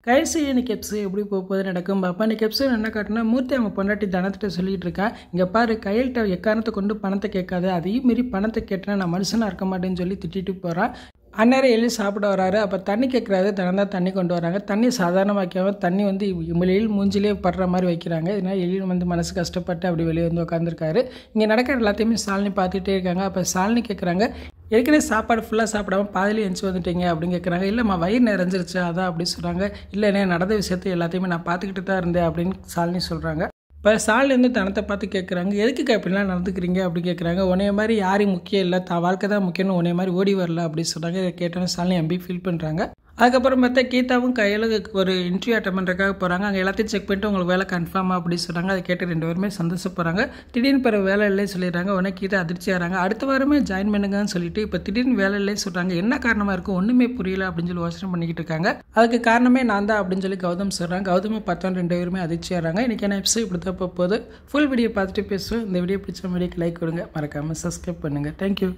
கடைசி இன்னைக்கு எபிசோட் எப்படி போகுது நடக்கும் பாப்பா. இன்னைக்கு எபிசோட் என்ன காட்டுனா, மூர்த்தி அவங்க பொண்டாட்டி தனத்திட்ட சொல்லிட்டு இருக்கா, இங்கே பாரு கையில்கிட்ட எக்காரணத்தை கொண்டு பணத்தை கேட்காது, அதையும் மீறி பணத்தை கேட்டேன்னா நான் மனுஷனாக இருக்க மாட்டேன்னு சொல்லி திட்டிட்டு போகிறான். அந்நேரம் எலி சாப்பிட வராரு. அப்போ தண்ணி கேட்குறாரு. தினம் தான் தண்ணி கொண்டு வராங்க. தண்ணி சாதாரணமாக வைக்காம தண்ணி வந்து எழில் மூஞ்சிலே படுற மாதிரி வைக்கிறாங்க. இதனால் எழில் வந்து மனசு கஷ்டப்பட்டு அப்படி வெளியே வந்து உட்காந்துருக்காரு. இங்கே நடக்கிற எல்லாத்தையுமே சாலினி பார்த்துட்டே இருக்காங்க. அப்போ சாலினி கேட்குறாங்க, ஏற்கனவே சாப்பாடு ஃபுல்லாக சாப்பிடாம பாதிலே எஞ்சி வந்துட்டீங்க அப்படின்னு கேட்குறாங்க. இல்லைம்மா வயிறு நிறைஞ்சிருச்சு அதான் அப்படி சொல்கிறாங்க. இல்லைண்ணே நடந்த விஷயத்தை எல்லாத்தையுமே நான் பார்த்துக்கிட்டு தான் இருந்தேன் அப்படின்னு சாலினி சொல்கிறாங்க. இப்போ சாலினி வந்து தனத்தை பார்த்து கேட்குறாங்க, எதுக்கு இப்படிலாம் நடந்துக்கிறீங்க அப்படி கேட்குறாங்க. உன்னைய மாதிரி யாரும் முக்கியம் இல்லை, வாழ்க்கை தான் முக்கியம்னு உன்னைய மாதிரி ஓடி வரல அப்படின்னு சொல்கிறாங்க. இதை கேட்டோன்னு சாலினி எம்பி ஃபீல் பண்ணுறாங்க. அதுக்கப்புறம் பார்த்தா கீதாவும் கையில் ஒரு இன்டர்வியூ அட்டன் பண்ணுறதுக்காக போகிறாங்க. அங்கே எல்லாத்தையும் செக் பண்ணிட்டு உங்களுக்கு வேலை கன்ஃபார்மாக அப்படின்னு சொல்கிறாங்க. அதை கேட்டு ரெண்டு பேருமே சந்தோஷப்படுறாங்க. திடீர்னு பிற வேலை இல்லைன்னு சொல்லிடுறாங்க. உடனே கீதா அதிர்ச்சி ஆகிறாங்க. அடுத்த வாரமே ஜாயின் பண்ணுங்கன்னு சொல்லிட்டு இப்போ திடீர்னு வேலை இல்லைன்னு சொல்கிறாங்க. என்ன காரணமாக இருக்கும் ஒன்றுமே புரியல அப்படின்னு சொல்லி யோசனை பண்ணிக்கிட்டு இருக்காங்க. அதுக்கு காரணமே நான் தான் அப்படின்னு சொல்லி கௌதம் சொல்கிறாங்க. கௌதமை பார்த்தோன்னு ரெண்டு பேருமே அதிர்ச்சி ஆகிறாங்க. இன்றைக்கி என்ன எபிசோட் இப்படி தான் போகுது. ஃபுல் வீடியோ பார்த்துட்டு பேசுவோம். இந்த வீடியோ பிடிச்ச வீடியோக்கு லைக் கொடுங்க, மறக்காமல் சப்ஸ்கிரைப் பண்ணுங்கள். தேங்க்யூ.